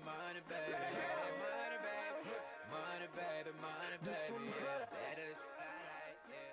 money, baby. Money, baby. Money, baby. Money, baby. Yeah, that is what I like, yeah.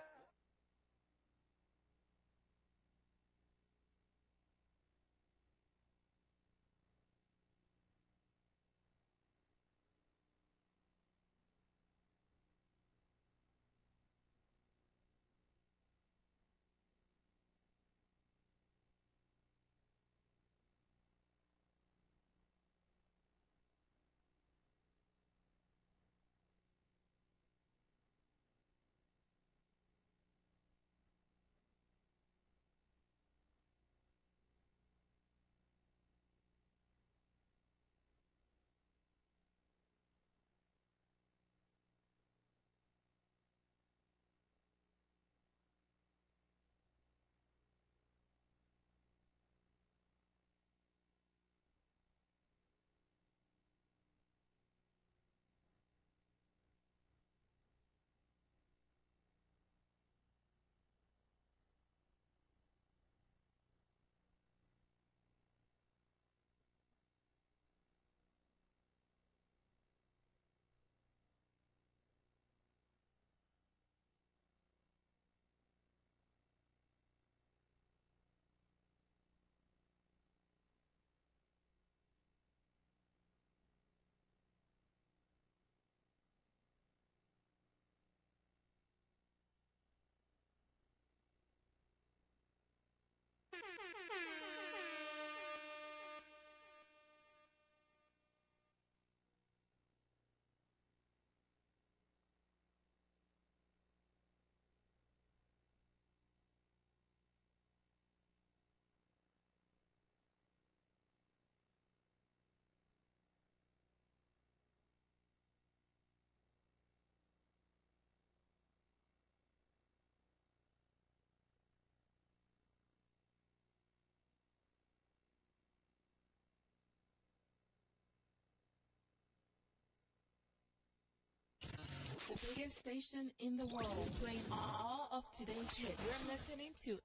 The biggest station in the world, playing all of today's hits. You're listening to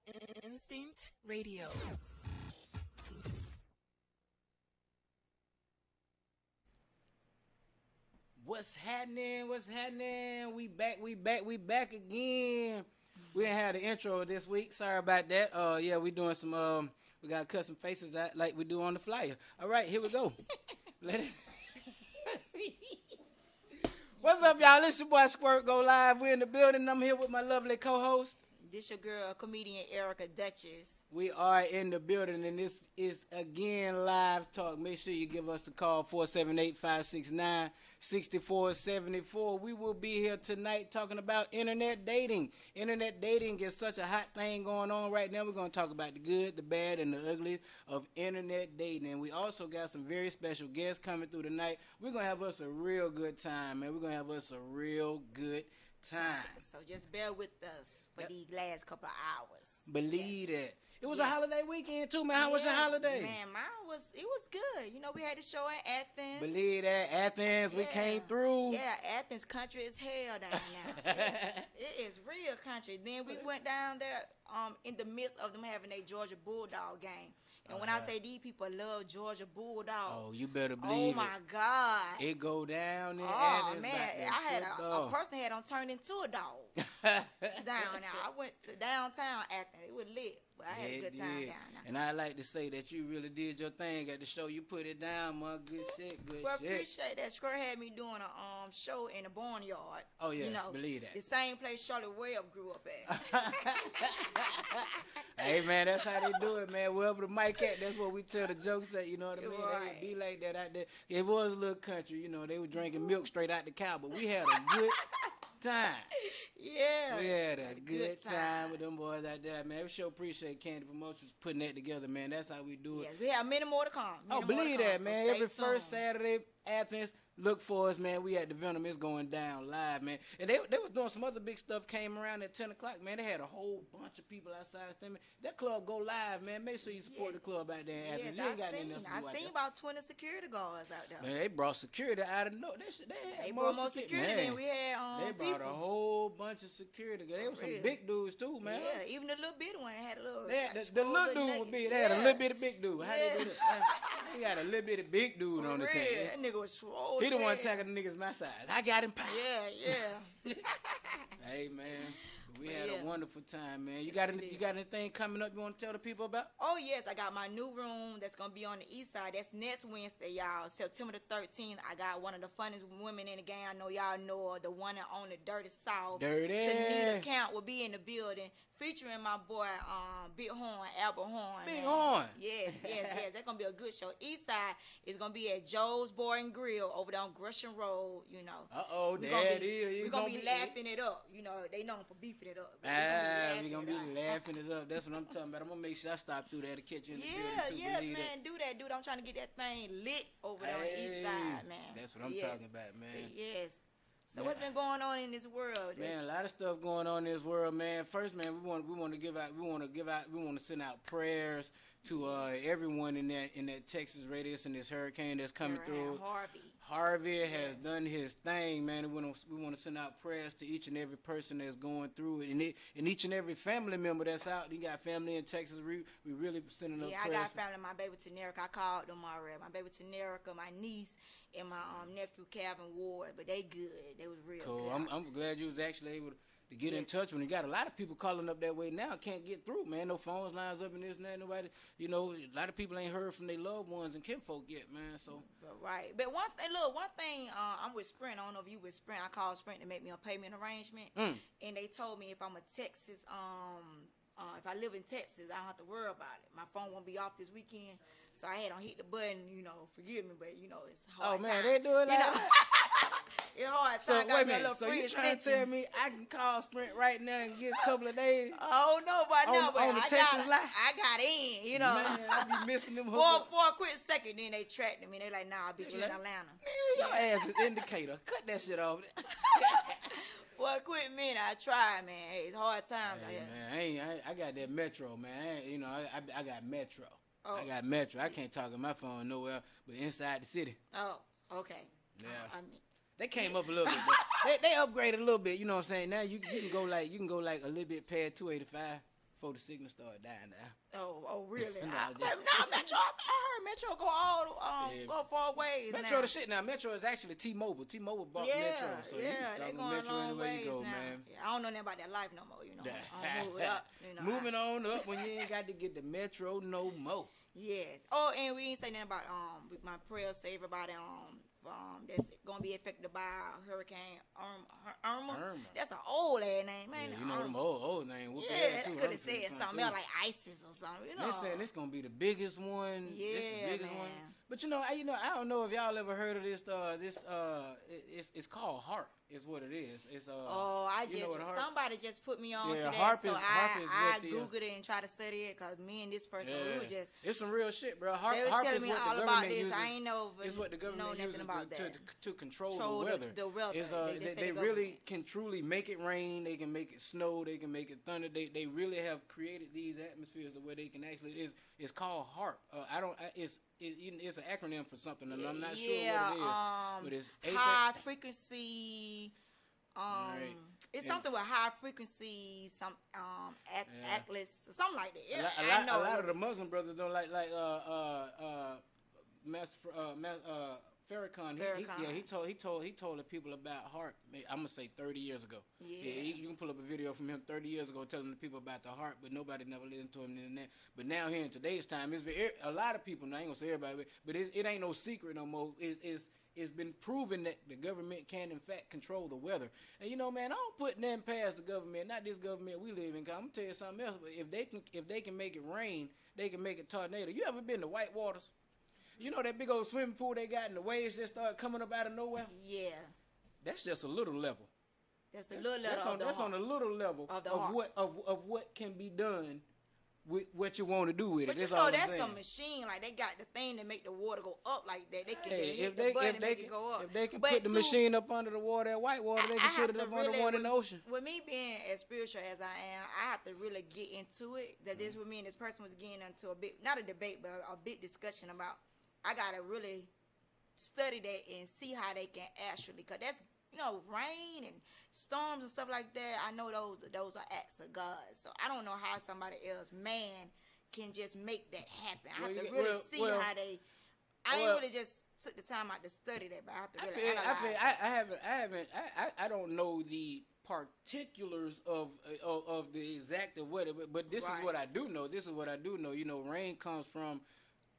Instinct Radio. What's happening? What's happening? We back, we back again. We didn't have the intro this week. Sorry about that. Yeah, we doing some we got custom faces out like we do on the flyer. All right, here we go. Let it What's up, y'all? This your boy Squirt Go Live. We're in the building. I'm here with my lovely co-host. This your girl, comedian Erica Duchess. We are in the building, and this is, again, live talk. Make sure you give us a call, 478-569-6474. We will be here tonight talking about internet dating. Internet dating is such a hot thing going on right now. We're going to talk about the good, the bad, and the ugly of internet dating. And we also got some very special guests coming through tonight. We're going to have us a real good time, man. We're going to have us a real good time. So just bear with us for these last couple of hours. Believe that. It was a holiday weekend too, man. How was your holiday? Man, it was good. You know, we had the show in Athens. Believe that. Athens, we came through. Yeah, Athens country is hell down now. it is real country. Then we went down there in the midst of them having a Georgia Bulldog game. And when I say these people love Georgia Bulldog. Oh, you better believe it. Oh, my God. It go down in Athens. Oh, man. I had a person had turned into a dog down there. I went to downtown Athens. It was lit. But I had a good time down there. And I like to say that you really did your thing at the show. You put it down, man. Good shit, good well, shit. Well, appreciate that. Squirt had me doing a show in the barnyard. Oh, yes, believe that. The same place Charlotte Webb grew up at. Hey, man, that's how they do it, man. Wherever the mic at, that's what we tell the jokes at, you know what I mean? Right. They would be like that out there. It was a little country, you know. They were drinking milk straight out the cow, but we had a good time. Yeah. We had a good time with them boys out there, man. We sure appreciate Candy Promotions putting that together, man. That's how we do it. Yes, we have many more to come. Believe that, man. Every first Saturday, Athens, Look for us, man. We at the Venom. It's going down live, man. And they was doing some other big stuff. Came around at 10 o'clock, man. They had a whole bunch of people outside standing. That club go live, man. Make sure you support the club out there. Yes, you ain't got nothing else to do I out seen there. about 20 security guards out there. Man, they brought security out of no. They brought more security than we had. They brought a whole bunch of security. They was some big dudes too, man. Yeah, even the little bitty one had a little. The little dude was big. They had a little bit of big dude. How they do that? They got a little bit of big dude on the team. That nigga was swole. He the one tackling the niggas my size. I got him pow. Yeah. Hey man, we had a wonderful time, man. You got anything coming up you want to tell the people about? Oh yes, I got my new room that's gonna be on the east side. That's next Wednesday, y'all. September the 13th. I got one of the funniest women in the game. I know y'all know her, the one that owned the Dirty South. Tanita Count will be in the building, featuring my boy Big Horn, Albert Horn. Big Horn. Yes. That's gonna be a good show. East side is gonna be at Joe's Bar and Grill over there on Gresham Road. You know. We're gonna be laughing it up. You know, they known for beefing it up. We're gonna be laughing it up. That's what I'm talking about. I'm gonna make sure I stop through there to catch you in the building too. Yes, man. Do that, dude. I'm trying to get that thing lit over there on the east side, man. That's what I'm talking about, man. Yes. So what's been going on in this world? Man, a lot of stuff going on in this world, man. First, man, we want to send out prayers to everyone in that Texas radius and this hurricane that's coming through. Harvey has done his thing, man. We want to send out prayers to each and every person that's going through it, and each and every family member that's out. You got family in Texas. We really sending up prayers. Yeah, I got family. My baby Tanerica, I called them already. My baby Tanerica, my niece, and my nephew Calvin Ward, but they good. They was real cool. good. I'm glad you was actually able to get in touch when you got a lot of people calling up that way now. Can't get through, man. No phones lines up and this and that. Nobody, a lot of people ain't heard from their loved ones and kinfolk yet, man. So right. But one thing, I'm with Sprint. I don't know if you with Sprint. I called Sprint to make me a payment arrangement, and they told me if I'm a Texas, if I live in Texas, I don't have to worry about it. My phone won't be off this weekend, so I had to hit the button. Forgive me, but it's hard. Oh man, time. they do it like that. It's hard. So wait a minute. So you trying to tell me I can call Sprint right now and get a couple of days? Oh no, but on the Texas line. I got in. Man, I be missing them. For a quick second, then they tracked me. They like, nah, I'll beat you in Atlanta. Your ass is indicator. Cut that shit off. For a quick minute, I tried, man. Hey, it's hard times. Hey, man, I got that Metro, man. I got Metro. Oh. I got Metro. I can't talk on my phone nowhere but inside the city. Oh, okay. Yeah. I mean, they came up a little bit. But they upgraded a little bit. You know what I'm saying? Now you can go like a little bit past 285 before the signal started dying down. Oh, really? Metro. I heard Metro go far ways. Metro now. the shit now. Metro is actually T-Mobile. T-Mobile bought Metro, so you they talking going Metro long anywhere ways you go, now. man. Yeah, I don't know nothing about that life no more. I'm moving up. Moving on up when you ain't got to get the Metro no more. Yes. Oh, and we ain't say nothing about my prayers to everybody that's gonna be affected by Hurricane Irma. That's an old ass name, man. Yeah, you know them old name. Yeah, could have said something else like ISIS or something. They're saying it's gonna be the biggest one. Yeah, this the biggest man. one. But I don't know if y'all ever heard of this. It's called HARP. Is what it is. It's somebody just put me on to that, HARP so I is googled it and tried to study it because me and this person we was just. It's some real shit, bro. They HARP were telling is me what all the about government this. uses. I ain't know. It's what the government uses to control the weather. The weather. They really can truly make it rain. They can make it snow. They can make it thunder. They really have created these atmospheres to where they can actually. It's called HARP. It's an acronym for something, and I'm not sure what it is. But it's high frequency. Right. It's something with high frequency, Atlas, something like that. Yeah, a lot of the Muslim brothers don't like Farrakhan. He told the people about HARP. I'm gonna say 30 years ago. Yeah, you can pull up a video from him 30 years ago telling the people about the HARP, but nobody never listened to him. But now here in today's time, a lot of people. I ain't gonna say everybody, but it ain't no secret no more. It's been proven that the government can, in fact, control the weather. And, man, I don't put nothing past the government, not this government we live in. Cause I'm going to tell you something else. But if they can make it rain, they can make it tornado. You ever been to White Waters? You know that big old swimming pool they got and the waves just start coming up out of nowhere? Yeah. That's just a little level. That's a little level. That's on a little level of what can be done what you want to do with it. But That's you all know, I'm that's saying. a machine. Like, they got the thing to make the water go up like that. They can Hey, just hit the button and make it go up. if they can But put the too, machine up under the water, that white water, they I can have put it to up under really, one in the ocean. With me being as spiritual as I am, I have to really get into it. That this with me and this person was getting into a bit, not a debate, but a big discussion about. I gotta really study that and see how they can actually, cause that's rain and storms and stuff like that. I know those are acts of God. So I don't know how somebody else, man, can just make that happen. I have to really see how they. I ain't really just took the time out to study that, but I have to really analyze. I don't know the particulars of the exact of what, but this is what I do know. This is what I do know. Rain comes from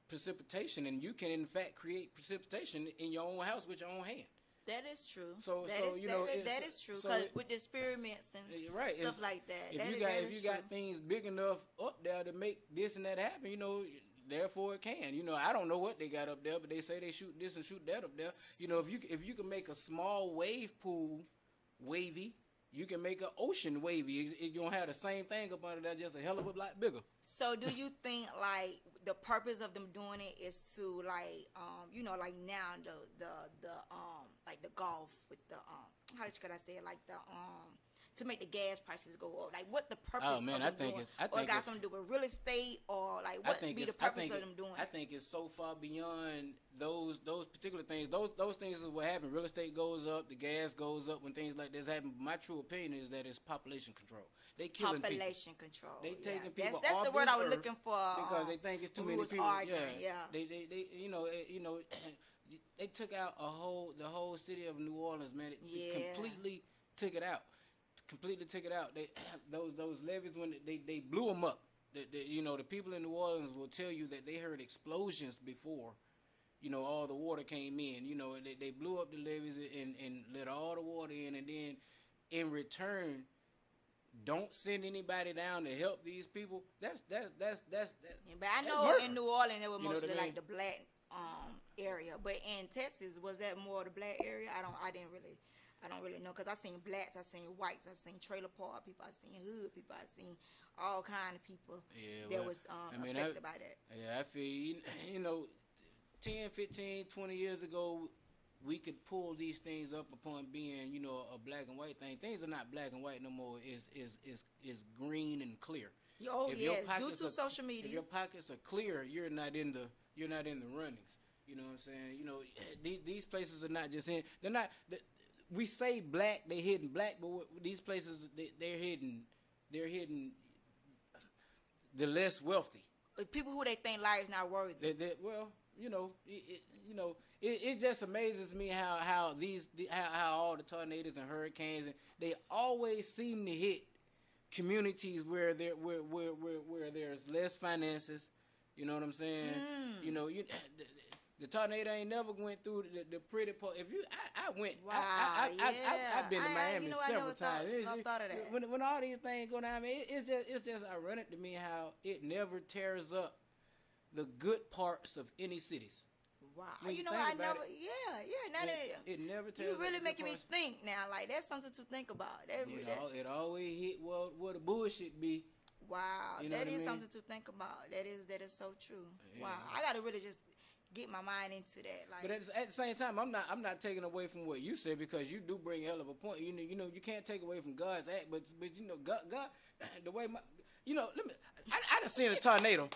precipitation, and you can in fact create precipitation in your own house with your own hand. That is true. That is true. Because with the experiments and stuff like that. If you got things big enough up there to make this and that happen, therefore it can. I don't know what they got up there, but they say they shoot this and shoot that up there. If you can make a small wave pool wavy, you can make an ocean wavy. You're going to have the same thing up under there, just a hell of a lot bigger. So do you think, like, the purpose of them doing it is to, like, like now like the golf with the, how could I say it, like the, to make the gas prices go up? Like, what the purpose of them doing? Or it got something to do with real estate, or like what be the purpose of them doing? I think it's so far beyond those particular things. Those things is what happen. Real estate goes up, the gas goes up when things like this happen. My true opinion is that it's population control. They killing population people. control. They taking people that's off the word this I was earth looking for. Because they think it's too many people. They they took out the whole city of New Orleans, man. It completely took it out. They those levees, when they blew them up. The people in New Orleans will tell you that they heard explosions before. All the water came in. They blew up the levees and let all the water in, and then in return, don't send anybody down to help these people. That's Yeah, but I know in New Orleans it was mostly like the black area, but in Texas was that more the black area? I don't really know, because I seen blacks, I seen whites, I seen trailer park people, I seen hood people, I seen all kind of people that was affected by that. Yeah, I feel 10, 15, 20 years ago, we could pull these things up upon being a black and white thing. Things are not black and white no more. Is green and clear. Due to social media. If your pockets are clear, you're not in the runnings. You know what I'm saying? These places are not just in. They're not. We say black, they hidden black, but these places they're hidden. They're hidden. The less wealthy. People who they think life is not worthy. It just amazes me how all the tornadoes and hurricanes, and they always seem to hit communities where there's less finances. You know what I'm saying? The tornado ain't never went through the pretty part. If you, I went. Wow, I've been to Miami several times. I thought of that. When all these things go down, it's just ironic to me how it never tears up the good parts of any cities. Wow, When you I think never. about it never tears You up really the making me parts. think now. Like, that's something to think about. It always hit where the bullshit be. Wow, You know that what I is mean? something to think about. That is so true. Yeah. Wow, I gotta really just get my mind into that. Like, But at the same time, I'm not taking away from what you said, because you do bring a hell of a point. You can't take away from God's act, but God, the way I done seen a tornado.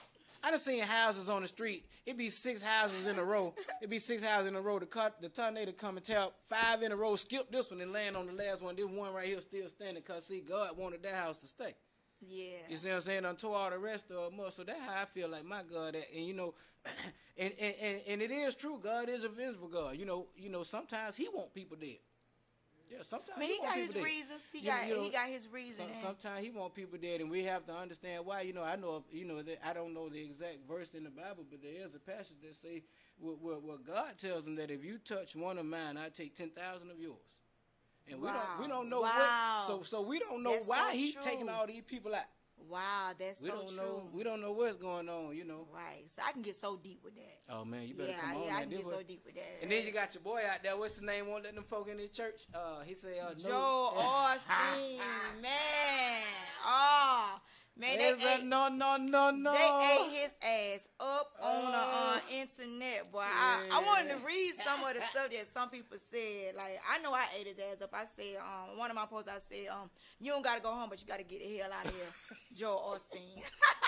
I done seen houses on the street. It be 6 houses in a row. The tornado come and tell 5 in a row, skip this one and land on the last one. This one right here still standing, because see, God wanted that house to stay. yeah. You see what I'm saying? Until all the rest of them up. So that's how I feel like my God. And and it is true. God is a vengeful God. Sometimes He want people dead. Yeah, sometimes He want got people his dead. reasons. He got his reasons. Sometimes He want people dead, and we have to understand why. I know. That I don't know the exact verse in the Bible, but there is a passage that say where God tells them that if you touch one of mine, I take 10,000 of yours. And we don't know what. So we don't know why He's taking all these people out. Wow, that's true. We don't know what's going on. Right. So I can get so deep with that. Oh man, you better come on. Yeah, I man. can get so deep with that. And then you got your boy out there. What's his name? Won't let them folk in his church. He said, Joe Austin, man. Oh, Man, no. they ate his ass up on the internet, boy. I wanted to read some of the stuff that some people said. Like, I know I ate his ass up. I said, one of my posts, I said, you don't got to go home, but you got to get the hell out of here, Joel Osteen.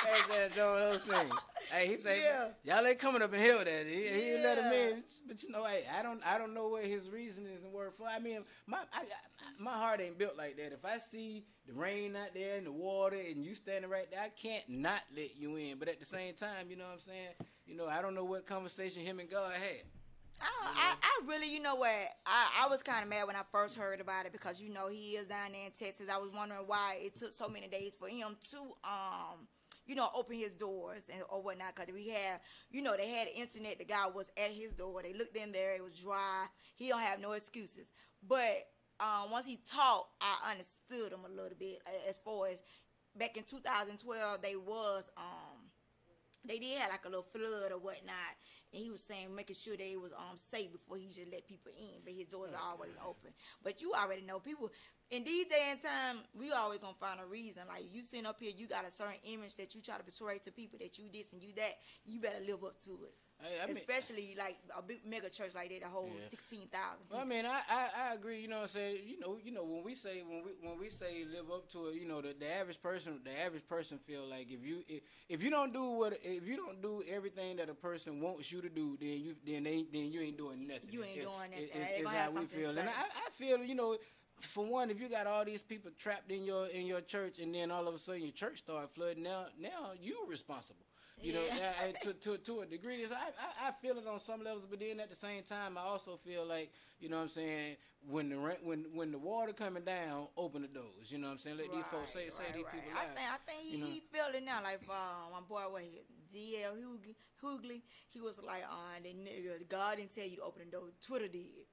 Hey, Joel Osteen. Hey, he said, y'all ain't coming up in here with that. He let him in. But, you know, hey, I don't know what his reason is and word for. I mean, my heart ain't built like that. If I see the rain out there and the water and you standing right there, I can't not let you in. But at the same time, you know what I'm saying? You know, I don't know what conversation him and God had. I really, you know what? I was kind of mad when I first heard about it because, you know, he is down there in Texas. I was wondering why it took so many days for him to, you know, open his doors and or whatnot. Because we had, you know, they had the internet. The guy was at his door. They looked in there. It was dry. He don't have no excuses. But once he talked, I understood him a little bit as far as back in 2012, they did have like a little flood or whatnot, and he was saying making sure they was safe before he just let people in, but his doors are always open. But you already know people in these day and time, we always gonna find a reason. Like you sitting up here, you got a certain image that you try to persuade to people that you this and you that. You better live up to it. Especially like a big mega church like that, the whole 16,000. Well, I mean, I agree. You know what I'm saying? You know when we say live up to it, you know the average person feel like if you don't do everything that a person wants you to do, then you ain't doing nothing. You ain't doing nothing. It's how we feel, and I feel, you know. For one, if you got all these people trapped in your church, and then all of a sudden your church start flooding, now you responsible. You know, to a degree. So I feel it on some levels, but then at the same time, I also feel like, you know what I'm saying, when the water coming down, open the doors. You know what I'm saying? Let these folks say these people out. I think he felt it now. Like my boy, D.L. Hughley, he was like, the nigga, God didn't tell you to open the door. Twitter did.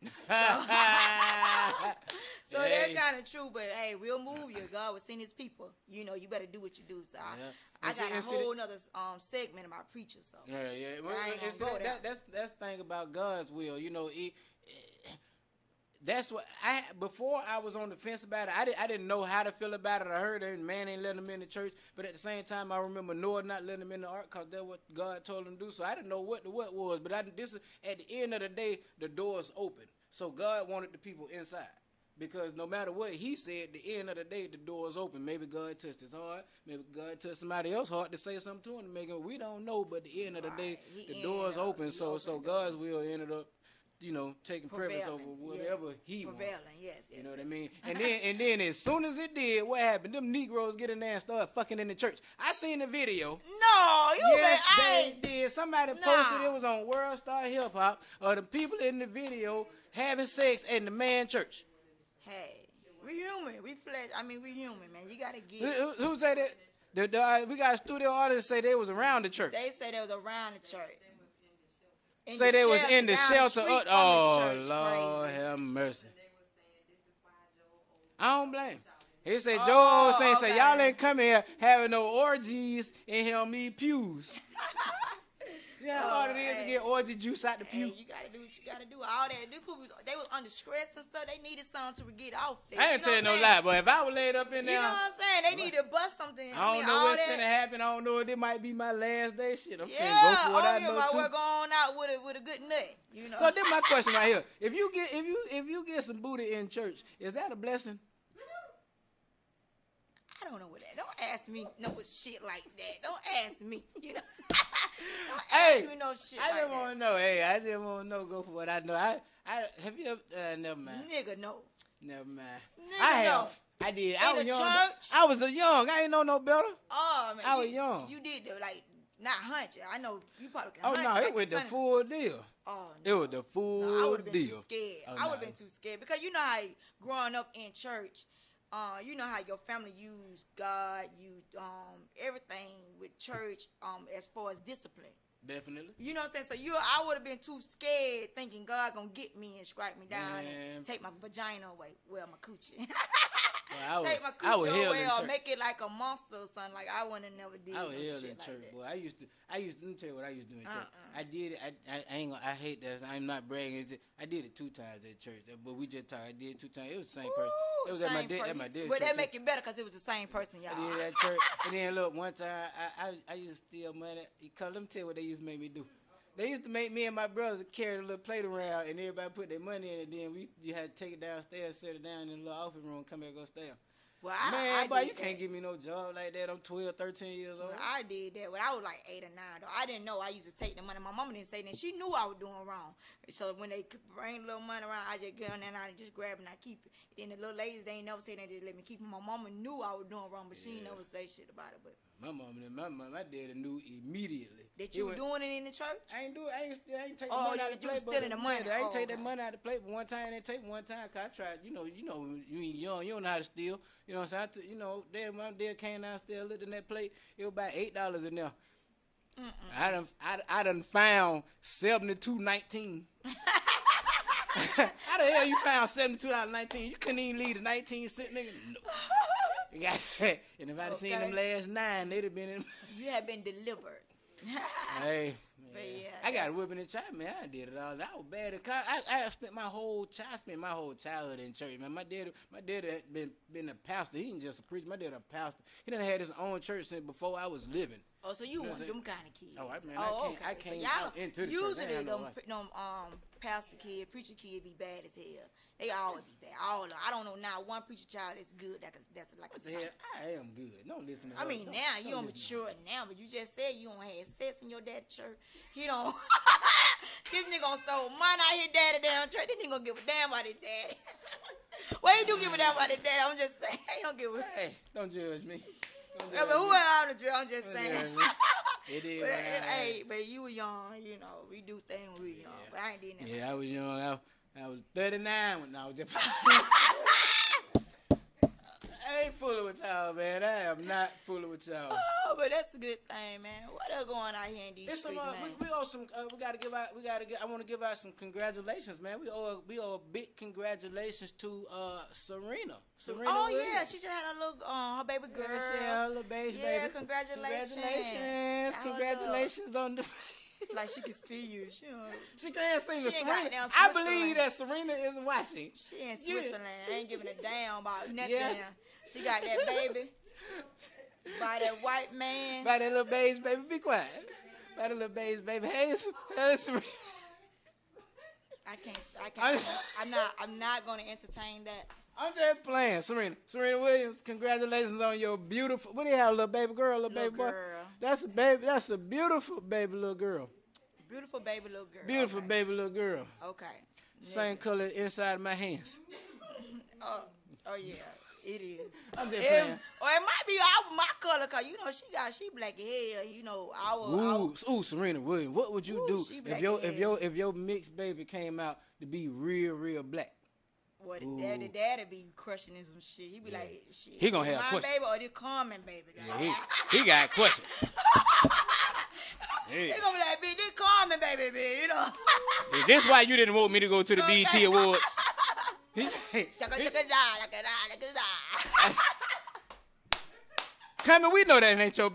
So that's kind of true, but hey, we'll move you. God will send his people. You know, you better do what you do. So I got a whole nother segment about preachers. So Well, that's the thing about God's will. You know, that's what before I was on the fence about it. I didn't know how to feel about it. I heard that man ain't letting him in the church, but at the same time, I remember Noah not letting him in the ark because that's what God told him to do. So I didn't know what the what was, but this is at the end of the day, the door's open. So God wanted the people inside. Because no matter what he said, at the end of the day, the door is open. Maybe God touched his heart. Maybe God touched somebody else's heart to say something to him to make him. We don't know, but at the end of the day, the door is open. So God's will ended up, you know, taking preference over whatever he wanted. Yes. You know what I mean? And then as soon as it did, what happened? Them Negroes get in there and start fucking in the church. I seen the video. No, they did. Somebody posted it was on World Star Hip Hop of the people in the video having sex in the man church. Hey, we human. We flesh. I mean, we human, man. You gotta get. Who said that? We got a studio audience say they was around the church. They say they was around the church. Say they was in the shelter. Oh, the Lord have mercy. I don't blame. He said Joel Osteen said y'all ain't come here having no orgies in here on me pews. Yeah, all it is to get orgy juice out the pew. Hey, you gotta do what you gotta do. All that, they was under stress and stuff. They needed something to get off. I ain't telling no lie, but if I was laid up in there, you know what I'm saying? They need to bust something. I don't know what's gonna happen. I don't know if it might be my last day. Shit, I'm saying go for what I know too. We're going out with a good nut. You know. So then my question right here: if you get some booty in church, is that a blessing? I don't know what that. Don't ask me no shit like that. Don't ask me. You know. Don't ask me no shit like that. I just want to know. Hey, I just want to know. Go for what I know. I have you ever? Never mind. Nigga, no. Never mind. Nigga, I have. No. I did. In I was the young. church? I was young. I ain't know no better. Oh man. I was young. You did like not hunch. I know you probably can. Oh hunch no, like it was the full deal. Oh, no. It was the full deal. I would have been deal. too scared. Oh, I would have been too scared because you know how growing up in church. You know how your family use God, everything with church, as far as discipline. Definitely. You know what I'm saying? So I would have been too scared thinking God gonna get me and strike me down and take my vagina away. Well, my coochie. Well, take my coochie away or make it like a monster or something. Like I wouldn't have never did I was no held shit in like church, that. boy. I used to. Let me tell you what I used to do in church. I did it. I ain't gonna. I hate that. I'm not bragging. I did it 2 times at church, but we just talked. I did it 2 times. It was the same person. It was same at person. my dad's But church. that make it better because it was the same person, y'all. Yeah, that church. And then look, one time I used to steal money. Cause let me tell you what they used to make me do. They used to make me and my brothers carry a little plate around, and everybody put their money in it. Then you had to take it downstairs, set it down in the little office room, come back upstairs. Well, Man, I boy, did you can't give me no job like that. I'm 12, 13 years old. Well, I did that when I was like 8 or 9. Though I didn't know I used to take the money. My mama didn't say that. She knew I was doing wrong. So when they bring a little money around, I just get on there and I just grab it and I keep it. Then the little ladies, they ain't never say that. They just let me keep it. My mama knew I was doing wrong, but she ain't never say shit about it. But my daddy knew immediately that you were doing it in the church? I ain't do it. I ain't take the money out of the plate. Stealing the money. I ain't take that money out of the plate. But one time they take one time. Cause I tried. You know, you ain't young. You don't know how to steal. You know what I'm saying? My dad came downstairs, looked in that plate. It was about $8 in there. I done found $72.19. How the hell you found $72.19? You couldn't even leave the 19-cent nigga. No. And if I'd seen them last 9, they'd have been in. You have been delivered. Hey, But yeah, I got a whipping in church, man. I did it all. I was bad at college. I spent my whole childhood in church, man. My daddy had been a pastor. He ain't just a preacher. My daddy a pastor. He done had his own church since before I was living. Oh, so you one of them kind of kids. I came so out into the church. Usually them pastor kid, preacher kid be bad as hell. They always be bad. All of them. I don't know now one preacher child that's good. That's like What a the hell? saint. I am good. Don't listen to her. I mean, now you don't mature now, but you just said you don't have sex in your dad's church. He don't. This nigga gonna stole money out his daddy damn church. This nigga gonna give a damn about his daddy. Well, he do give a damn about his daddy. I'm just saying. He don't give a. Hey, don't judge me. Yeah, but who am I to judge? I'm just saying. It is. But, hey, but you were young, you know. We do things when we were young, but I ain't did nothing. Yeah, I was young. I was 39 when I was just. I ain't fooling with y'all, man. I am not fooling with y'all. Oh, but that's a good thing, man. What else going out here in these It's streets, some, man? we owe some. We gotta give out. I want to give out some congratulations, man. We owe a big congratulations to Serena. Serena Oh Williams. yeah, she just had a little her baby girl. Yeah, she had her little baby. Yeah, congratulations. Congratulations on the. Like she can see you. She can't see the She ain't got Serena. down I Switzerland. believe that Serena is watching. She in Switzerland. Ain't giving a damn about nothing. Yes. She got that baby by that white man. By that little baby, be quiet. By the little baby. Hey, Serena. I can't. I'm not gonna entertain that. I'm just playing. Serena Williams, congratulations on your beautiful. What do you have, little baby girl, little baby boy? Girl. That's a baby. That's a beautiful baby little girl. Beautiful baby little girl. Beautiful okay. baby little girl. Okay. Same color inside of my hands. Oh yeah, it is. I'm just playing. Or it might be my color, cause you know she black as hell. You know Ooh, Serena Williams. What would you do she if black if your mixed baby came out to be real black? Well, the daddy be crushing in some shit. He be like, shit. He gonna have my questions. baby or this common baby. Yeah, he got questions. He gonna be like, bitch, this common baby, bitch. You know. Is this why you didn't want me to go to the BET Awards? Coming, we know that ain't your.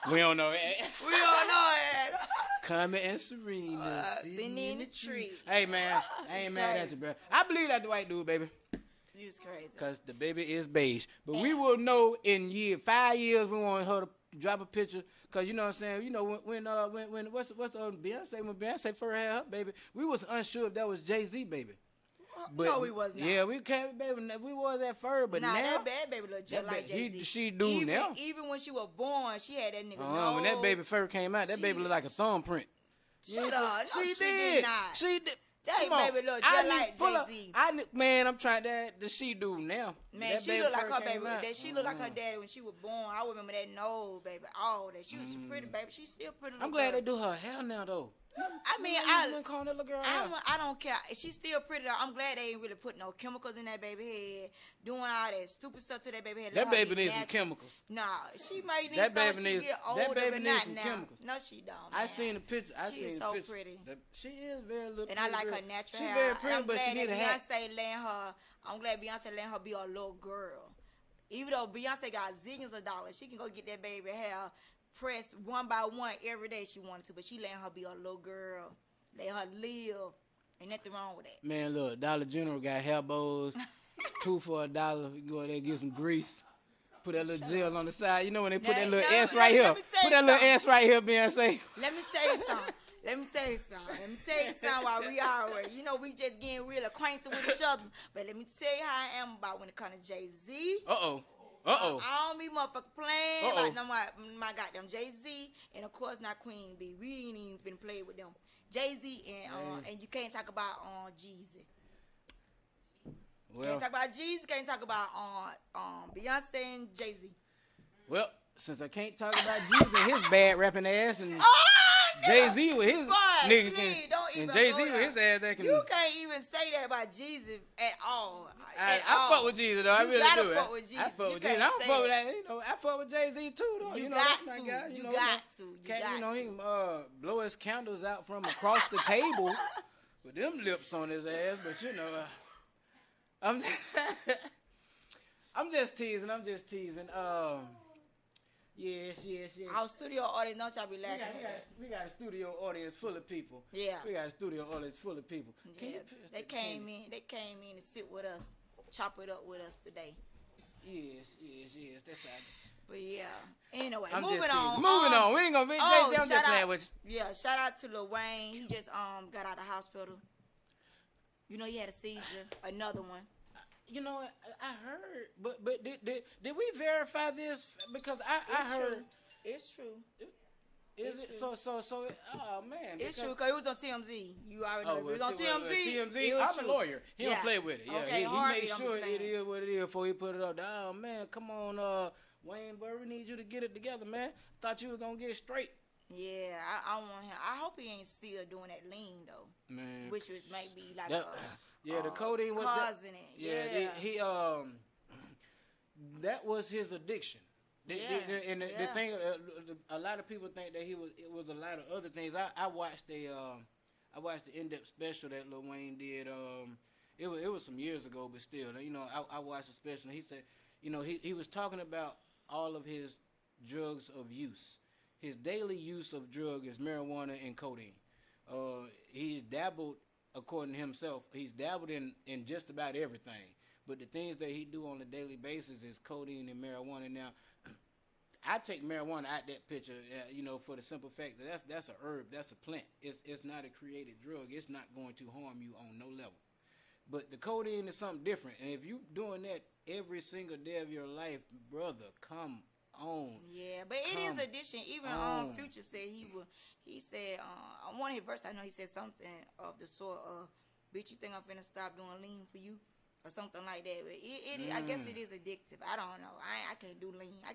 We don't know that. We don't know it. Coming and Serena Sitting in the tree. Hey man, I ain't mad at you, bro. I believe that the white dude, baby. You crazy. Cause the baby is beige, but we will know in 5 years. We want her to drop a picture. Cause you know what I'm saying. You know when what's the Beyonce when Beyonce first had her baby, we was unsure if that was Jay-Z baby. But, no, we was not. Yeah, we can't, baby. We was at first, but nah, now that bad baby look just like Jay-Z. She do even, now. Even when she was born, she had that nigga. When that baby first came out, that baby looked like a thumbprint. Shut up. No, she did not. She did. That baby look just like Jay-Z. Man, I'm trying that. The she do now. Man, that she look like her baby. out. She look like her daddy when she was born. I remember that nose, baby. All that. She was pretty, baby. She's still pretty. I'm glad they do her hair now, though. I mean, call that little girl hair. I don't care. She's still pretty. I'm glad they ain't really put no chemicals in that baby head, doing all that stupid stuff to that baby head. That baby needs some chemicals. Nah, she might need that some baby when needs, she get older, that baby but needs not some now. chemicals. No, she don't. I Man. seen the picture. She is so pretty. She is very little. And I like her natural hair. She's very pretty, but she need a hat. I'm glad Beyonce letting her be a little girl. Even though Beyonce got zillions of dollars, she can go get that baby hair pressed one by one every day she wanted to, but she letting her be a little girl. Let her live. Ain't nothing wrong with that. Man, look, Dollar General got hair bows. 2 for $1. You go there and get some grease. Put that little gel on the side. You know when they put that little Now, S right here. let me tell Put you that little something. S right here, Beyonce. Let me tell you something. Let me tell you something while we already, we just getting real acquainted with each other. But let me tell you how I am about when it comes to Jay-Z. Uh-oh. I don't be motherfucking playing Uh-oh. like no my goddamn Jay-Z, and of course not Queen B. We ain't even been playing with them. Jay-Z and you can't talk about Jeezy. Well, Can't talk about Jeezy. Can't talk about Beyonce and Jay-Z. well, since I can't talk about Jesus and his bad rapping ass and Jay-Z with his Boy, nigga please, don't even and Jay-Z go with there. his ass that can. You can't even say that about Jesus at all. I fuck with Jesus though. I You really gotta do. fuck with Jesus. I fuck You with Jesus. I can't don't say fuck with that. that. I fuck with Jay-Z too though. You that's got my to. guy. You got to. You got he can blow his candles out from across the table with them lips on his ass. But I'm I'm just teasing. Yes. Our studio audience, don't y'all be laughing at that. We got a studio audience full of people. Yeah. We got a studio audience full of people. Can Yeah, you pass they the came candy? in. They came in to sit with us, chop it up with us today. Yes. That's how. But yeah. Anyway, I'm moving just on. teasing. Moving on. We ain't gonna be Jay-Z. I'm just shout playing out- with you. Yeah, shout out to Lil Wayne. He just got out of the hospital. He had a seizure. Another one. I heard, but did we verify this? Because I heard. True. It's true. Is it so? Oh man, It's true because it was on TMZ. You already know. It was on TMZ. TMZ. It was I'm a true. lawyer. He Yeah. don't play with it. Yeah, Okay, he Harvey made don't sure be playing. it is what it is before he put it up. Oh man, come on, Wayne, bro, we need you to get it together, man. Thought you were gonna get it straight. Yeah, I want him. I hope he ain't still doing that lean though, Man, which was maybe like the codeine was causing it. Yeah, he that was his addiction. The thing, a lot of people think that it was a lot of other things. I watched the in-depth special that Lil Wayne did. It was some years ago, but still, I watched the special. And he said, he was talking about all of his drugs of use. His daily use of drug is marijuana and codeine. He dabbled, according to himself, he's dabbled in just about everything. But the things that he do on a daily basis is codeine and marijuana. Now, I take marijuana out that picture, for the simple fact that that's a herb, that's a plant. It's not a created drug. It's not going to harm you on no level. But the codeine is something different. And if you doing that every single day of your life, brother, come on. Yeah, but it is addiction. Even Future said he said on one of his verses, I know he said something of the sort of, bitch, you think I'm finna stop doing lean for you? Or something like that. But I guess it is addictive. I don't know. I can't do lean. I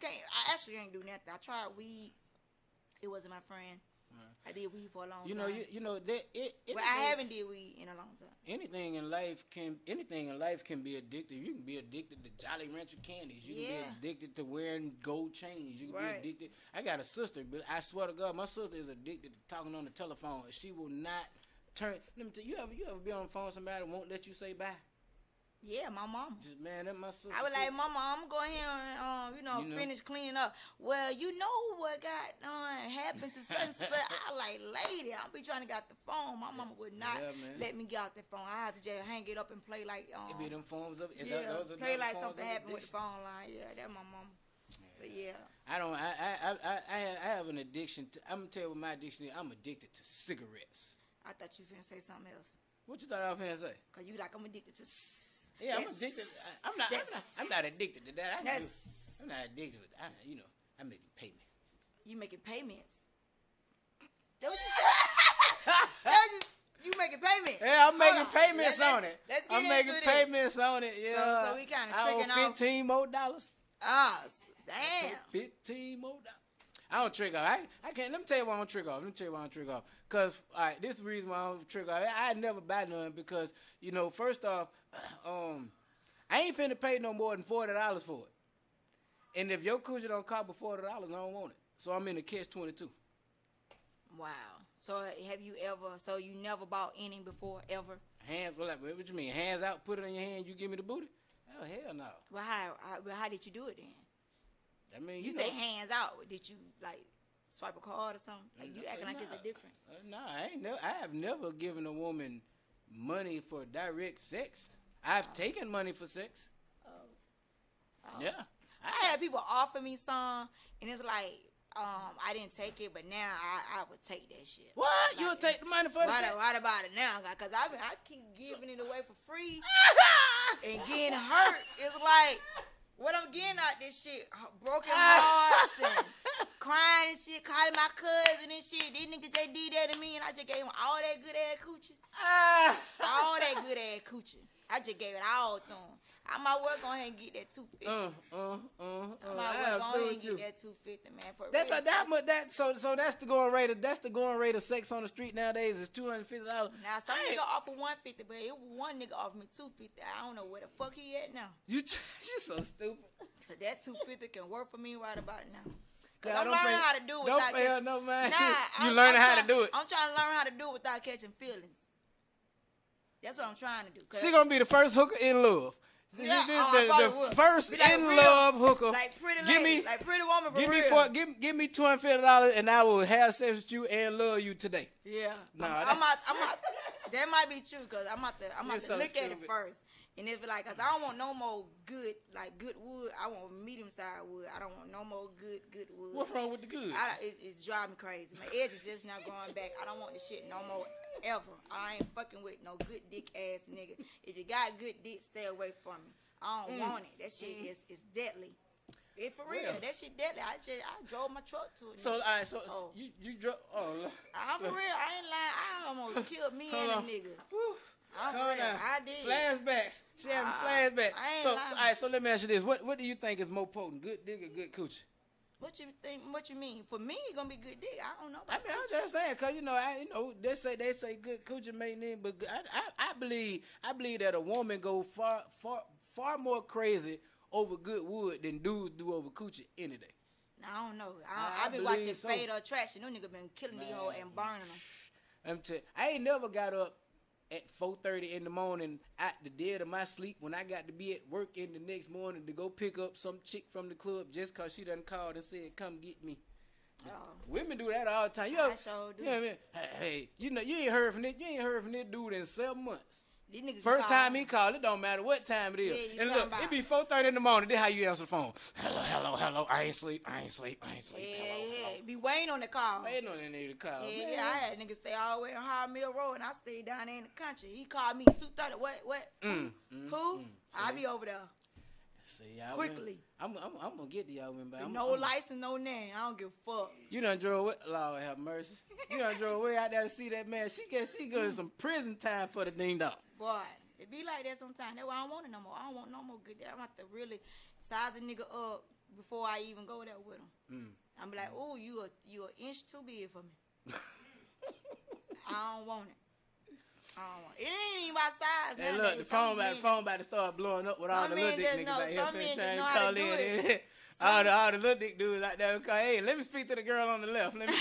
actually ain't do nothing. I tried weed. It wasn't my friend. I did weed for a long time. But I haven't did weed in a long time. Anything in life can be addictive. You can be addicted to Jolly Rancher candies. You can be addicted to wearing gold chains. You can be addicted. I got a sister, but I swear to God, my sister is addicted to talking on the telephone. She will not turn. Let me tell you, you ever be on the phone with somebody who won't let you say bye? Yeah, my mama. Man, that my sister. I was like, Mama, I'm going here and finish cleaning up. Well, you know what got happened to such and such. I like, lady, I'll be trying to get the phone. My mama would not let me get out the phone. I had to just hang it up and play like it be them phones up. Play like something happened with the phone line. Yeah, that's my mama. But yeah. I have an addiction. I'm gonna tell you what my addiction is. I'm addicted to cigarettes. I thought you finna say something else. What you thought I was finna say? Cause you like I'm addicted to. Yeah, I'm addicted. I'm not addicted to that. I'm not addicted to it. I'm making payments. You making payments? That what you said? You making payments? Yeah, I'm making payments on it. Let's get I'm making payments on it. Yeah. So we kind of tricking off. $15 more. Damn. $15 more. I don't trick off. I can't. Let me tell you why I don't trick off. Cause this is the reason why I don't trick off. I never buy none because first off, I ain't finna pay no more than $40 for it. And if your coochie don't cost but $40, I don't want it. So I'm in the catch-22. Wow. So have you ever? So you never bought any before ever? Hands? What you mean? Hands out? Put it in your hand? You give me the booty? Oh hell no. Well, how did you do it then? I mean, you say hands out. Did you like swipe a card or something? Like you acting like it's a difference. No, I have never given a woman money for direct sex. I've taken money for sex. Yeah. I had people offer me some, and it's like, I didn't take it, but now I would take that shit. What? Like, You would take the money for the sex? What about it now? Because I keep giving it away for free and getting hurt. It's like, what I'm getting out this shit, broken hearts and crying and shit, calling my cousin and shit. These niggas, they did that to me, and I just gave them all that good ass coochie. All that good ass coochie. I just gave it all to them. I might well go ahead and get that $250. I might well go ahead and get that $250, man. For That's real. so that's the going rate. That's the going rate of sex on the street nowadays is $250. Now some nigga offer $150, but it was one nigga offered me $250. I don't know where the fuck he at now. You're so stupid. Cause that $250 can work for me right about now. Cause God, I'm learning how to do it without catching. No man. Nah, You learning how to do it. I'm trying to learn how to do it without catching feelings. That's what I'm trying to do. She gonna be the first hooker in love. Yeah, the first be like in real, love hooker. like pretty lady, like pretty woman for real. Give me $250 and I will have sex with you and love you today. Yeah. Nah, I'm out. That might be true because I'm out to so look at it stupid. first. And it's like, cause I don't want no more good wood. I want medium sized wood. I don't want no more good wood. What's wrong with the good? It's driving me crazy. My edge is just not going back. I don't want this shit no more ever. I ain't fucking with no good dick ass nigga. If you got good dick, stay away from me. I don't want it. That shit is deadly. It for real. Well. That shit deadly. I drove my truck to it. So, all right, so Oh. you drove. Oh, I'm for real. I ain't lying. I almost killed me Hold and on. a nigga. Whew. I'm Hold for real. on. I did. Flashbacks. She having flashbacks. I ain't So, lying. all right. So let me ask you this: What do you think is more potent, good dick or good coochie? What you think? What you mean? For me, it's gonna be good dick. I don't know. I mean, I'm just saying, cause they say good coochie maintenance, but I believe that a woman go far more crazy over good wood than dudes do over coochie any day. I don't know. I I been believe watching so. Fatal Attraction. Them niggas been killing these hoes and burning them. I ain't never got up at 4:30 in the morning at the dead of my sleep when I got to be at work in the next morning to go pick up some chick from the club just cause she done called and said, come get me. Women do that all the time. I sure do. You know what I mean? Hey, you ain't heard from this dude in 7 months. These niggas First call- time he called, it don't matter what time it is. Yeah, you And talking look, about- it be 4:30 in the morning. This how you answer the phone. Hello. I ain't sleep. Yeah, Hello. Be waiting on the call. Waiting on that nigga to call. Yeah, man. I had niggas stay all the way on High Mill Road, and I stayed down there in the country. He called me 2:30. What? Who? I be over there See, y'all quickly. women, I'm gonna get to y'all women, but No license, no name. I don't give a fuck. You done drove way, Lord have mercy. You done drove way out there to see that man. She getting some prison time for the ding dong. Boy, it be like that sometimes. That's why I don't want it no more. I don't want no more good dick. I'm about to really size a nigga up before I even go there with him. I'm be like, oh, you an inch too big for me. I don't want it. It ain't even about size. Hey, nowadays. look, the phone about to start blowing up with all the Some little men dick just niggas know- out here some men just trying to know how to call do in. it. all the little dick dudes out there. Hey, let me speak to the girl on the left. Let me.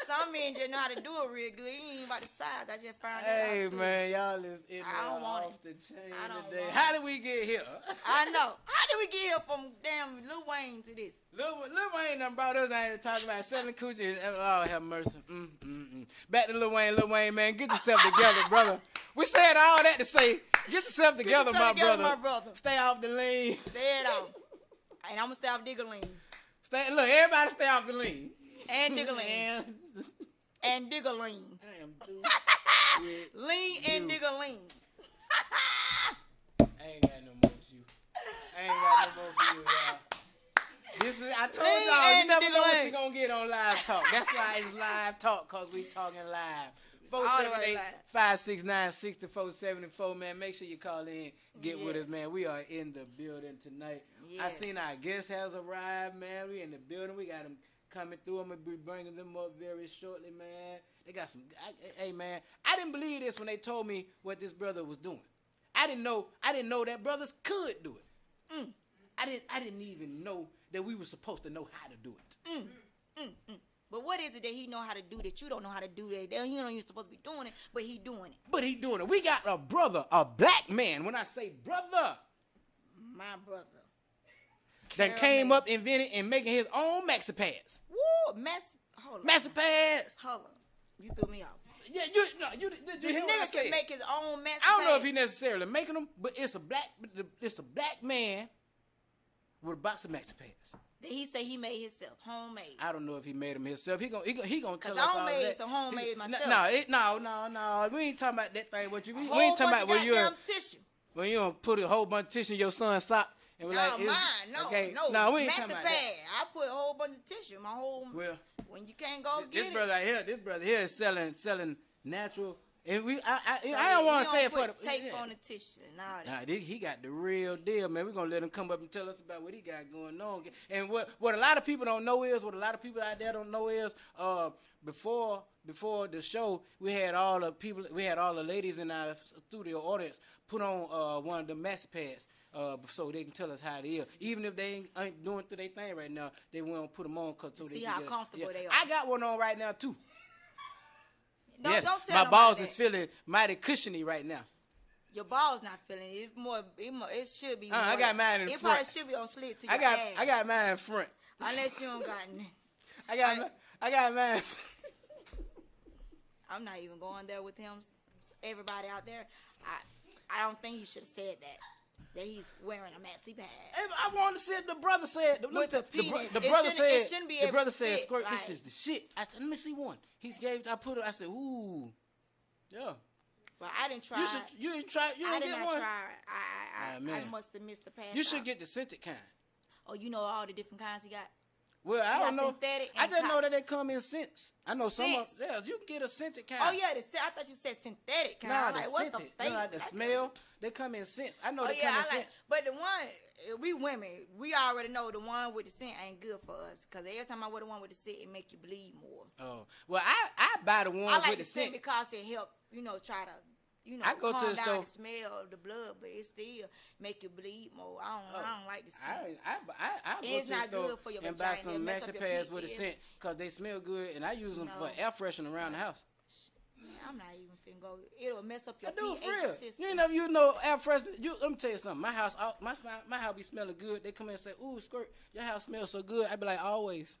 Some men just know how to do it real good. It ain't even about the size. I just found that Hey out too. man, y'all is in I don't want off the chain I don't today. want How did we get here? I know. How did we get here from damn Lil Wayne to this? Lil Wayne done brought us out here talking about selling coochie. Oh, have mercy. Back to Lil Wayne, man. Get yourself together, brother. We said all that to say, get yourself together, yourself together, my my brother. Stay off the lean. Stay it off. And I'm going to stay off Diggaling. Look, everybody stay off the lean. And Diggaling. And Diggaling. I am through with Lean and you. Diggaling. I ain't got no more with you. I ain't got no more for you, y'all. I told Lean y'all, you and never know what Diggaling. you're going to get on live talk. That's why it's live talk, because we talking live. All the way 478-569-6474, man. Make sure you call in. Get with us, man. We are in the building tonight. I Yes. seen our guest has arrived, man. We in the building. We got them coming through. I'm going to be bringing them up very shortly, man. They got some... Hey, man. I didn't believe this when they told me what this brother was doing. I didn't know that brothers could do it. I didn't even know that we were supposed to know how to do it. But what is it that he know how to do that you don't know how to do that? You know you're supposed to be doing it, but he doing it. But he doing it. We got a brother, a black man. When I say brother, My brother. that came up, invented, and making his own maxi pads. Woo! Hold on. Maxi pads. Hold on. You threw me off. Yeah, Did The you hear what I nigga said? can make his own maxi I don't know if pad. he necessarily making them, but it's a black man with a box of maxi pads. He say he made himself homemade. I don't know if he made them himself. He gonna tell us I all don't made that. some homemade myself. No. We ain't talking about that thing. What you? We Whole ain't talking bunch about of goddamn tissue. when you don't put a whole bunch of tissue in your son's sock and be No, like, mine. No, we ain't maxi talking about pad. that. I put a whole bunch of tissue in my whole. Well, when you can't go this get brother it. this brother here is selling natural. And I don't want to say it for the tape on the tissue and all that. Nah, he got the real deal, man. We're gonna let him come up and tell us about what he got going on. And what a lot of people don't know is, what a lot of people out there don't know is, before the show, we had all the ladies in our studio audience put on one of the maxi pads. So they can tell us how it is. Even if they ain't doing through their thing right now, they want to put them on so they See can how get comfortable they are. I got one on right now too. Don't tell my nobody balls that. is feeling mighty cushiony right now. Your balls not feeling it. It should be. I got mine in it front. probably should be on slit to your ass. I got mine in front. Unless you don't got none. I got mine. I'm not even going there with him. Everybody out there, I don't think he should have said that he's wearing a maxi pad. I want to say the brother said. With the penis. The brother It said. shouldn't be The able brother to said, fit, "Squirt, like- this is the shit." I said, "Let me see one." I put it. I said, "Ooh, yeah." But I didn't try. You didn't try. You I didn't did get not one. try. I man. must have missed the pass. You should out. get the scented kind. Oh, you know all the different kinds he got. Well, I got don't know. synthetic I and just know cotton. that they come in scents. I know some of. Scents. Yeah, you can get a scented kind. Oh yeah, I thought you said synthetic kind. Nah, I'm like, what's the scented. fake? You know, like the smell. They come in scents. I know Oh they yeah, come in I like. scents. But the one we women, we already know the one with the scent ain't good for us. Cause every time I wear the one with the scent, it make you bleed more. Oh, well, I buy the one I like with the the scent scent. because it help, try to, I go to calm the down store. the smell of the blood, but it still make you bleed more. I don't like the scent. I go It's to the not store good for your and buy vagina. It'll some mess up maxi your pads with a pee. scent because they smell good, and I use them No. for air freshener around the house. Man, I'm not even finna go. It'll mess up your I do, pH for real. system. You know air freshener. Let me tell you something. My house be smelling good. They come in and say, "Ooh, Squirt, your house smells so good." I be like, "Always."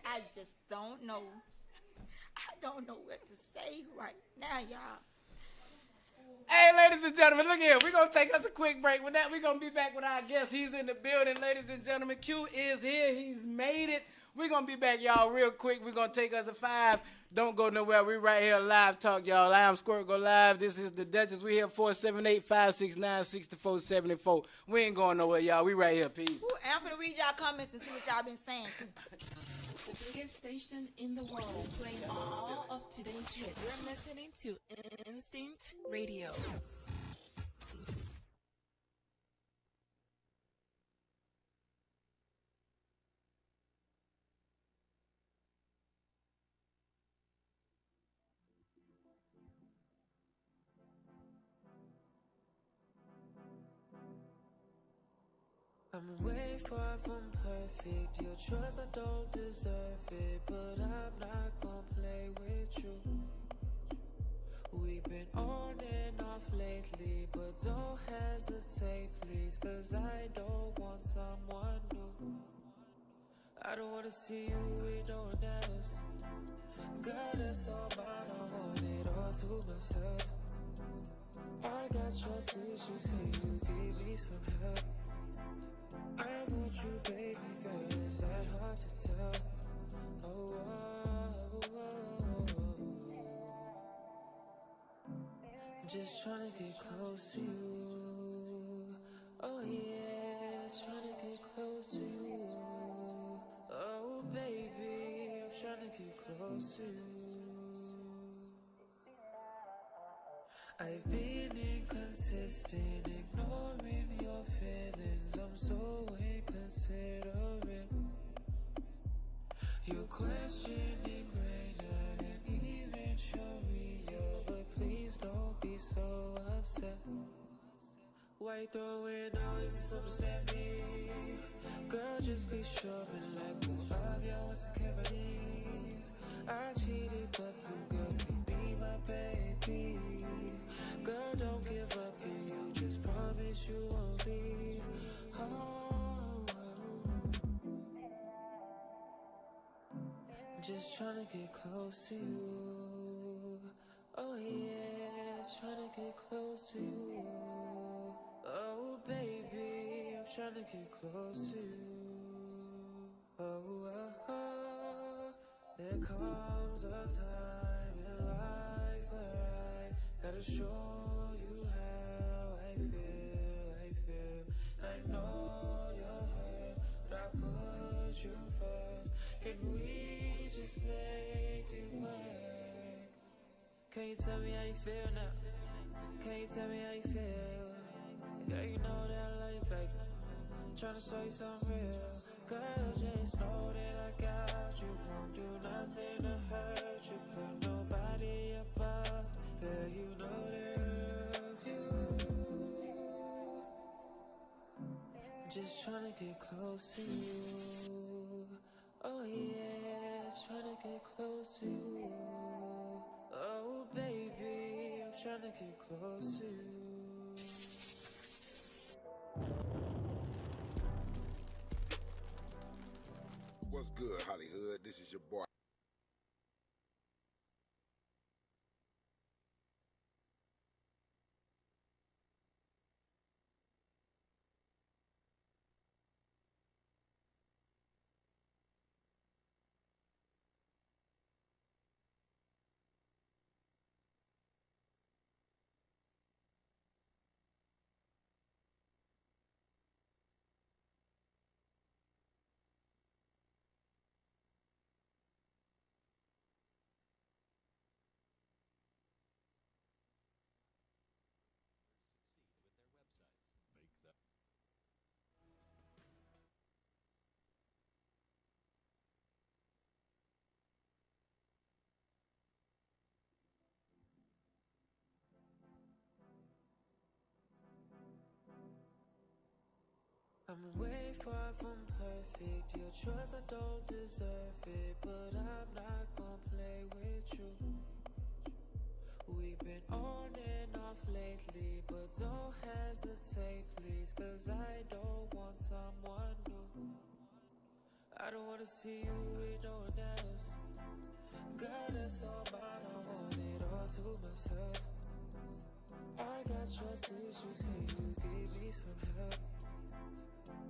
I just don't know. I don't know what to say right now, y'all. Hey, ladies and gentlemen, look here. We're going to take us a quick break. With that, we're going to be back with our guest. He's in the building, ladies and gentlemen. Q is here. He's made it. We're going to be back, y'all, real quick. We're going to take us a 5. Don't go nowhere. We're right here live talk, y'all. I am Squirt Go Live. This is the Duchess. We here 478-569-6474. We ain't going nowhere, y'all. We right here. Peace. Ooh, and I'm finna read y'all comments and see what y'all been saying, too. The biggest station in the world, playing all of today's hits. You're listening to Instinct Radio. I'm way far from perfect. Your trust, I don't deserve it, but I'm not gonna play with you. We've been on and off lately, but don't hesitate, please, cause I don't want someone new. I don't wanna see you with no one else. Girl, that's all mine, I want it all to myself. I got trust issues, can you give me some help? I want you, baby girl, is that hard to tell? Oh, just tryna get close to you. Oh yeah, tryna get close to you. Oh baby, I'm tryna get close to you. I've been inconsistent, ignoring your feelings. I'm so inconsiderate. You're questioning greater and even Sharia, but please don't be so upset. Why throwing all this upset me? Girl, just be sure and let go of your insecurities. I cheated, but 2 girls can be my baby. Girl, don't give up, can you just promise you won't leave? Oh, Just tryna get close to you. Oh yeah, tryna get close to you. Oh baby, I'm tryna get close to you. Oh, there comes a time in life where I gotta show you how I feel. I know you're hurt, but I put you first. Can we just make it work? Can you tell me how you feel now? Can you tell me how you feel? Girl, you know that I love you, baby. Tryna show you something real. Girl, just know that I got you. Won't do nothing to hurt you. Put nobody above. Girl, you know that I love you. Just tryna get close to you. Oh yeah, tryna get close to you. Oh baby, I'm tryna get close to you. What's good, Hollywood? This is your boy. I'm way far from perfect. Your trust, I don't deserve it, but I'm not gonna play with you. We've been on and off lately, but don't hesitate, please, cause I don't want someone new. I don't wanna see you with no one else. Girl, that's all mine, I want it all to myself. I got trust issues, can you give me some help?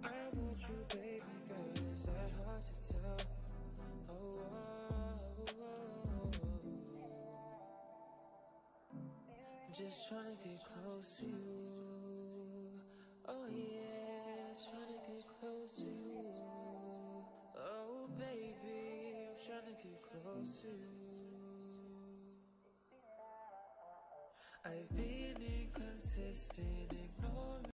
I want you, baby girl, is that hard to tell? Oh, just tryna get close to you. Oh yeah, tryna get close to you. Oh baby, I'm tryna get close to you. I've been inconsistent, ignoring